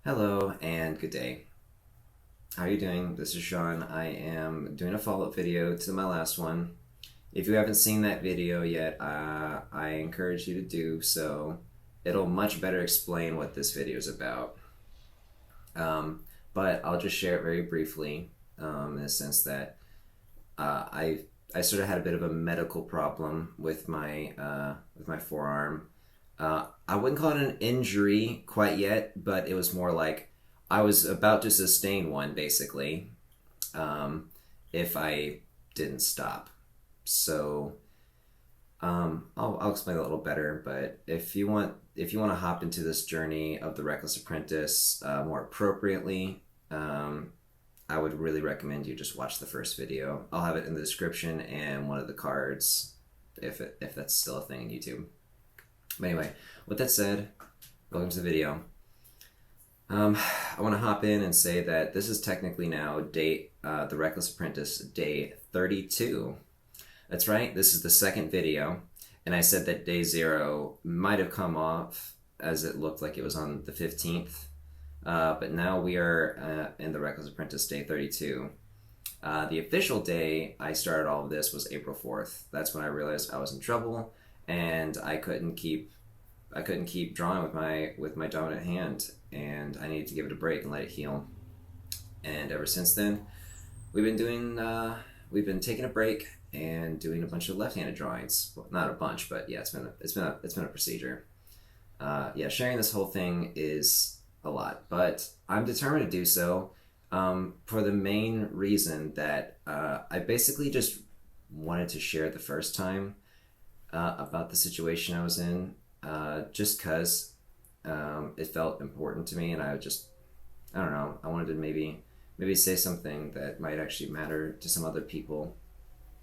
Hello and good day. How are you doing? This is Sean. I am doing a follow-up video to my last one. If you haven't seen that video yet, I encourage you to do so. It'll much better explain what this video is about. But I'll just share it very briefly, in the sense that I sort of had a bit of a medical problem with my forearm. I wouldn't call it an injury quite yet, but it was more like I was about to sustain one, basically, if I didn't stop. So I'll explain a little better. But if you want to hop into this journey of the Reckless Apprentice more appropriately, I would really recommend you just watch the first video. I'll have it in the description and one of the cards, if that's still a thing on YouTube. But anyway, with that said, welcome to the video. I want to hop in and say that this is technically now the Reckless Apprentice day 32. That's right, this is the second video, and I said that day 0 might have come off as it looked like it was on the 15th, but now we are in the Reckless Apprentice day 32. The official day I started all of this was April 4th. That's when I realized I was in trouble and I couldn't keep drawing with my dominant hand, and I needed to give it a break and let it heal. And ever since then, we've been taking a break and doing a bunch of left-handed drawings. Well, not a bunch, but yeah, it's been a procedure. Yeah, sharing this whole thing is a lot, but I'm determined to do so, for the main reason that I basically just wanted to share the first time about the situation I was in, just because it felt important to me, and I don't know, I wanted to maybe say something that might actually matter to some other people,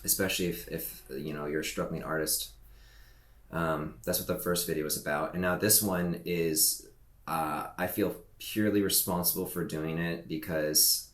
especially if you're a struggling artist. That's what the first video was about, and now this one is, I feel purely responsible for doing it because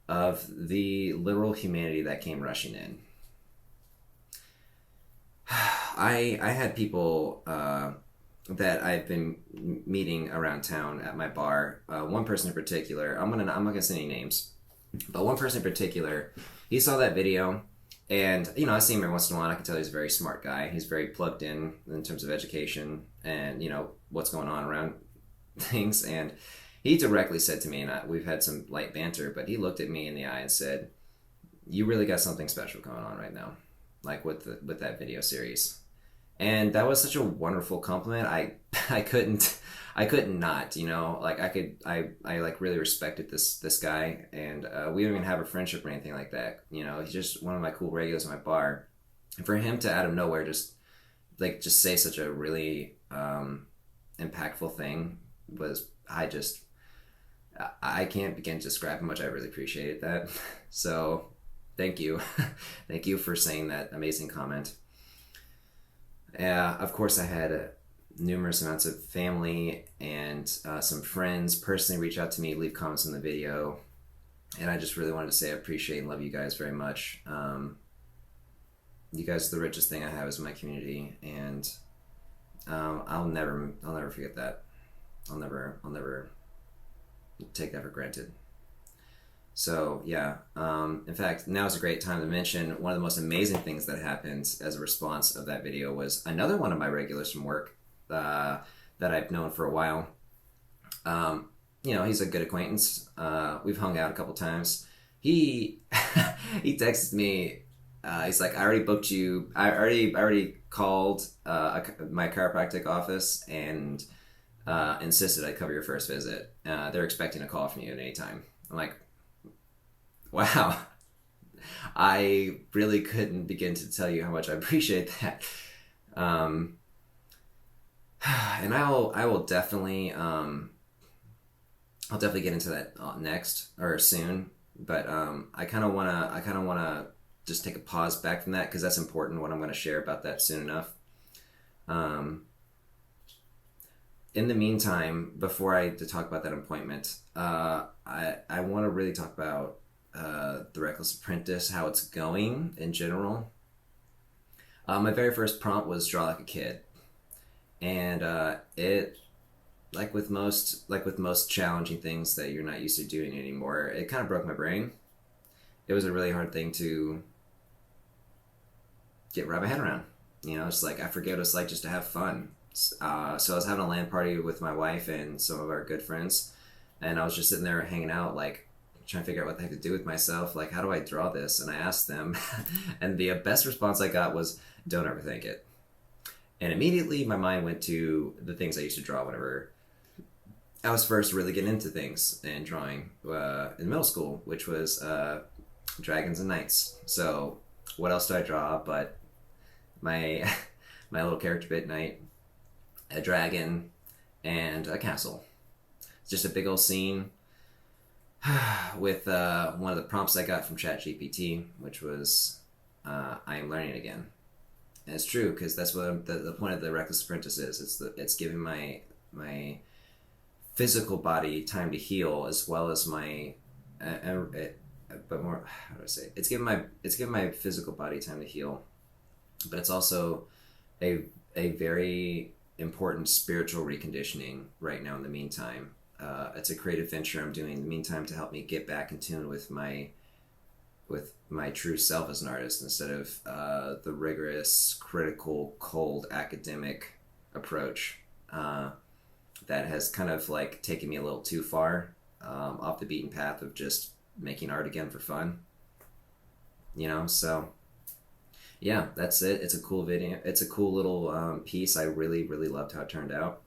of the literal humanity that came rushing in. I had people that I've been meeting around town at my bar. One person in particular, I'm not gonna say any names, but one person in particular, he saw that video, and I see him every once in a while. I can tell he's a very smart guy. He's very plugged in terms of education and what's going on around things. And he directly said to me, and we've had some light banter, but he looked at me in the eye and said, "You really got something special going on right now, like with that video series." And that was such a wonderful compliment. I couldn't not, like I like really respected this guy, and we don't even have a friendship or anything like that. He's just one of my cool regulars at my bar, and for him to out of nowhere just say such a really impactful thing was, I can't begin to describe how much I really appreciated that. So thank you. Thank you for saying that amazing comment. Of course, I had numerous amounts of family and some friends personally reach out to me, leave comments on the video, and I just really wanted to say I appreciate and love you guys very much. You guys are the richest thing I have is my community, and I'll never forget that. I'll never take that for granted. So yeah, in fact, now is a great time to mention one of the most amazing things that happened as a response of that video was another one of my regulars from work that I've known for a while. He's a good acquaintance. We've hung out a couple times. He he texted me. He's like, "I already booked you. I already called my chiropractic office and insisted I cover your first visit. They're expecting a call from you at any time." I'm like, wow, I really couldn't begin to tell you how much I appreciate that. And I will definitely I'll definitely get into that next or soon. But I kind of wanna just take a pause back from that because that's important. What I'm going to share about that soon enough. In the meantime, before I talk about that appointment, I want to really talk about the Reckless Apprentice, how it's going in general. My very first prompt was draw like a kid, and it like with most challenging things that you're not used to doing anymore, it kind of broke my brain. It was a really hard thing to wrap my head around. It's like I forget what it's like just to have fun. So I was having a LAN party with my wife and some of our good friends, and I was just sitting there hanging out, like trying to figure out what the heck to do with myself. Like, how do I draw this? And I asked them, and the best response I got was, "Don't overthink it." And immediately my mind went to the things I used to draw whenever I was first really getting into things and drawing in middle school, which was dragons and knights. So what else do I draw but my my little character bit knight, a dragon, and a castle. It's just a big old scene with one of the prompts I got from ChatGPT, which was "I am learning again." And it's true, because that's what the point of the Reckless Apprentice is. It's giving my physical body time to heal, as well as my but more, how do I say, it's giving my physical body time to heal, but it's also a very important spiritual reconditioning right now in the meantime. It's a creative venture I'm doing in the meantime to help me get back in tune with my true self as an artist, instead of the rigorous, critical, cold, academic approach that has kind of like taken me a little too far off the beaten path of just making art again for fun. So yeah, that's it. It's a cool video. It's a cool little piece. I really, really loved how it turned out.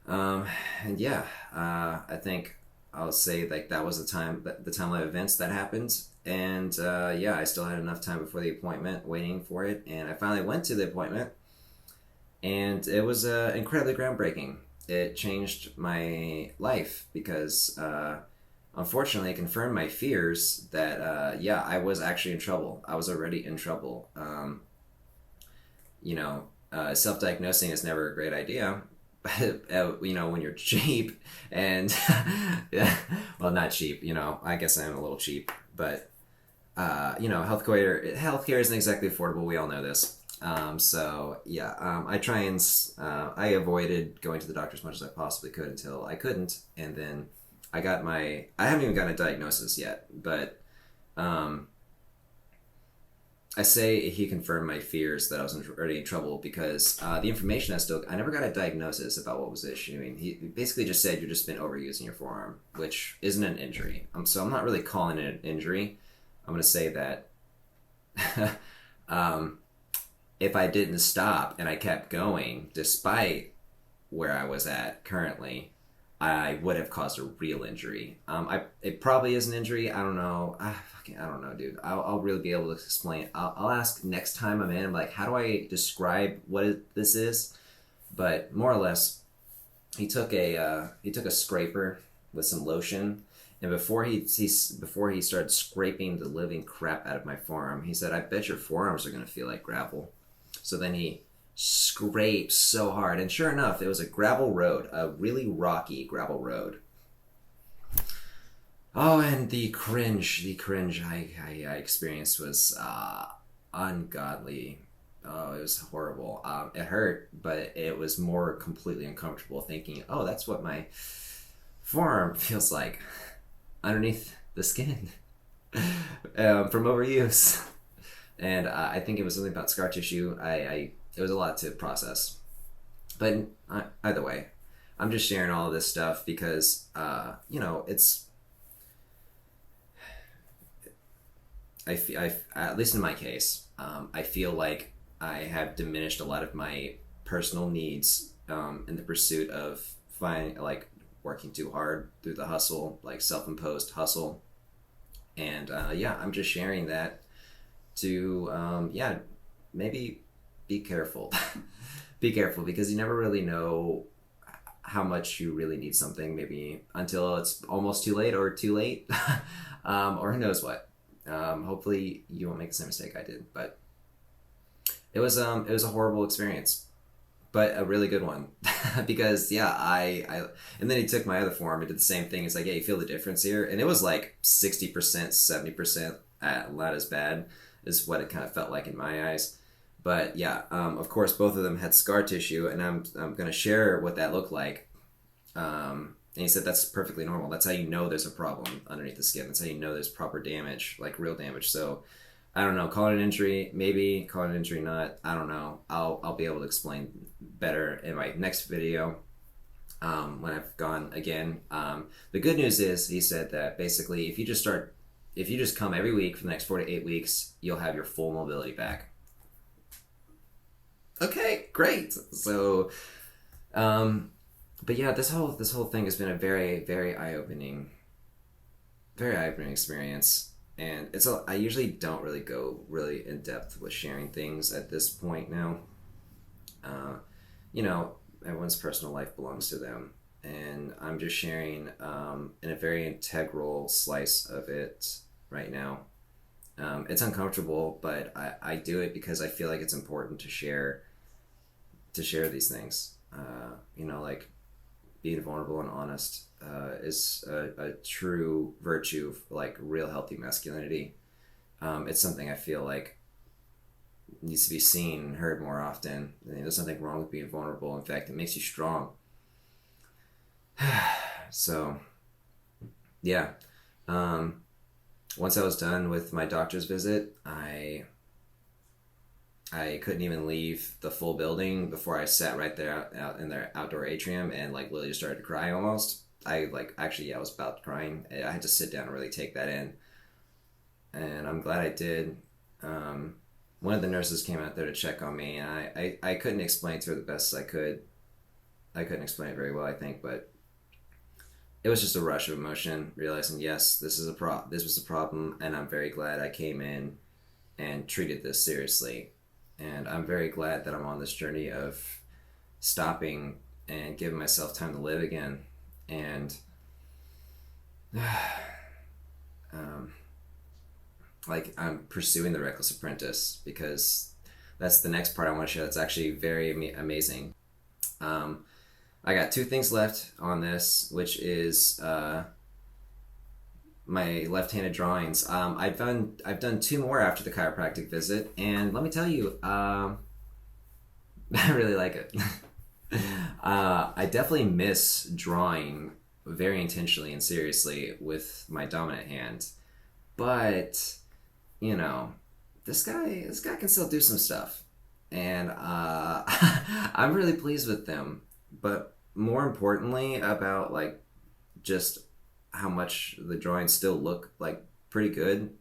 And yeah, I think I'll say like that was the timeline of events that happened. And yeah, I still had enough time before the appointment waiting for it. And I finally went to the appointment, and it was incredibly groundbreaking. It changed my life because unfortunately, it confirmed my fears that, yeah, I was actually in trouble. I was already in trouble. Self-diagnosing is never a great idea. But, when you're cheap and, well, not cheap, I guess I'm a little cheap, but, healthcare isn't exactly affordable. We all know this. So yeah, I avoided going to the doctor as much as I possibly could until I couldn't. And then I haven't even gotten a diagnosis yet, but I say he confirmed my fears that I was already in trouble, because the information I never got a diagnosis about what was issuing. He basically just said you've just been overusing your forearm, which isn't an injury. So I'm not really calling it an injury. I'm going to say that if I didn't stop and I kept going, despite where I was at currently, I would have caused a real injury. It probably is an injury. I don't know. I don't know, dude. I'll really be able to explain. I'll ask next time I'm in. I'm like, how do I describe this is? But more or less, he took a scraper with some lotion, and before he started scraping the living crap out of my forearm, he said, "I bet your forearms are gonna feel like gravel." So then he scraped so hard, and sure enough, it was a gravel road, a really rocky gravel road. Oh, and the cringe I experienced was ungodly. Oh, it was horrible. It hurt, but it was more completely uncomfortable thinking, oh, that's what my forearm feels like underneath the skin from overuse. And I think it was something about scar tissue. It was a lot to process. But either way, I'm just sharing all of this stuff because, it's... at least in my case, I feel like I have diminished a lot of my personal needs in the pursuit of working too hard through the hustle, like self-imposed hustle. And yeah, I'm just sharing that to, maybe be careful. Be careful, because you never really know how much you really need something, maybe until it's almost too late or too late, or who knows what. Hopefully you won't make the same mistake I did, but it was a horrible experience, but a really good one. Because yeah, I and then he took my other forearm and did the same thing. It's like, yeah, you feel the difference here, and it was like 60%, 70%, not as bad is what it kind of felt like in my eyes. But yeah, of course, both of them had scar tissue, and I'm going to share what that looked like And he said that's perfectly normal. That's how you know there's a problem underneath the skin. That's how you know there's proper damage, like real damage. So I don't know. Call it an injury, maybe. Call it an injury, not. I don't know. I'll be able to explain better in my next video, when I've gone again. The good news is he said that basically if you just come every week for the next 4 to 8 weeks, you'll have your full mobility back. Okay, great. So, but yeah, this whole thing has been a very eye opening experience. And I usually don't really go really in depth with sharing things at this point now. Uh, you know, everyone's personal life belongs to them, and I'm just sharing in a very integral slice of it right now. It's uncomfortable, but I do it because I feel like it's important to share these things. Like being vulnerable and honest is a true virtue of like real healthy masculinity. It's something I feel like needs to be seen and heard more often. There's nothing wrong with being vulnerable. In fact, it makes you strong. So, yeah. Once I was done with my doctor's visit, I couldn't even leave the full building before I sat right there out in their outdoor atrium and like literally just started to cry almost. I like actually I was about crying. I had to sit down and really take that in, and I'm glad I did. One of the nurses came out there to check on me, and I couldn't explain to her the best I could. I couldn't explain it very well, I think, but it was just a rush of emotion, realizing yes, this was a problem, and I'm very glad I came in and treated this seriously. And I'm very glad that I'm on this journey of stopping and giving myself time to live again. And like I'm pursuing the Reckless Apprentice because that's the next part I want to share. That's actually very amazing. I got two things left on this, which is my left-handed drawings. I've done two more after the chiropractic visit, and let me tell you, I really like it. I definitely miss drawing very intentionally and seriously with my dominant hand, but this guy can still do some stuff, and I'm really pleased with them. But more importantly, about like just how much the drawings still look like pretty good,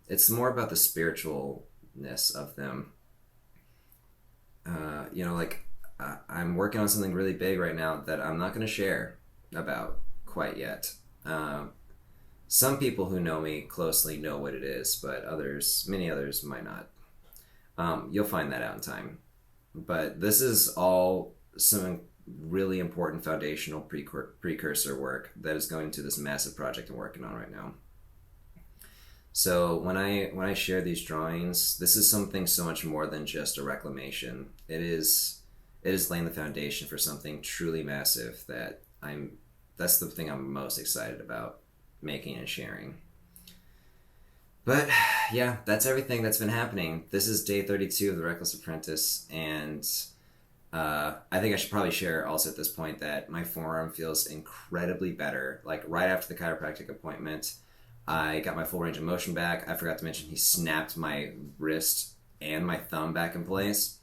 it's more about the spiritualness of them. I'm working on something really big right now that I'm not going to share about quite yet. Some people who know me closely know what it is, but many others might not. You'll find that out in time. But this is all some really important foundational precursor work that is going to this massive project I'm working on right now. So when I share these drawings, this is something so much more than just a reclamation. It is laying the foundation for something truly massive that's the thing I'm most excited about making and sharing. But yeah, that's everything that's been happening. This is day 32 of the Reckless Apprentice, and I think I should probably share also at this point that my forearm feels incredibly better. Like right after the chiropractic appointment, I got my full range of motion back. I forgot to mention he snapped my wrist and my thumb back in place.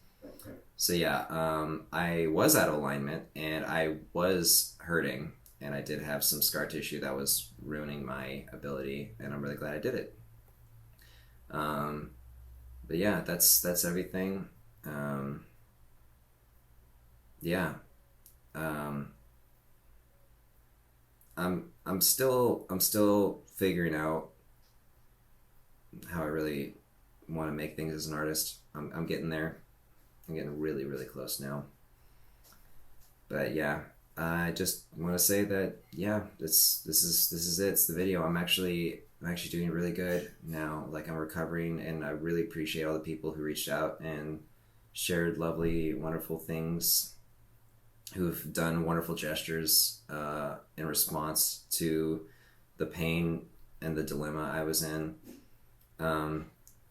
So yeah, I was out of alignment and I was hurting, and I did have some scar tissue that was ruining my ability, and I'm really glad I did it. But yeah, that's everything. Yeah. I'm still figuring out how I really want to make things as an artist. I'm getting there. I'm getting really, really close now. But yeah, I just want to say that yeah, this is it. It's the video. I'm actually doing really good now. Like I'm recovering, and I really appreciate all the people who reached out and shared lovely, wonderful things, who've done wonderful gestures in response to the pain and the dilemma I was in.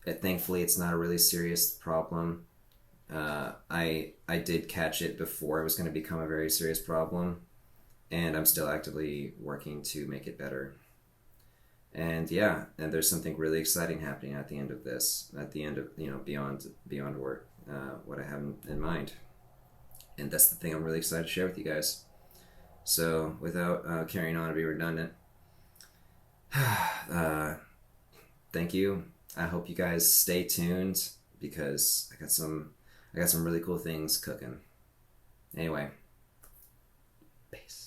Thankfully, it's not a really serious problem, I did catch it before it was going to become a very serious problem, and I'm still actively working to make it better. And yeah, and there's something really exciting happening at the end of this, at the end of, beyond work, what I have in mind, and that's the thing I'm really excited to share with you guys. So without carrying on to be redundant, uh, thank you. I hope you guys stay tuned because I got some really cool things cooking. Anyway, peace.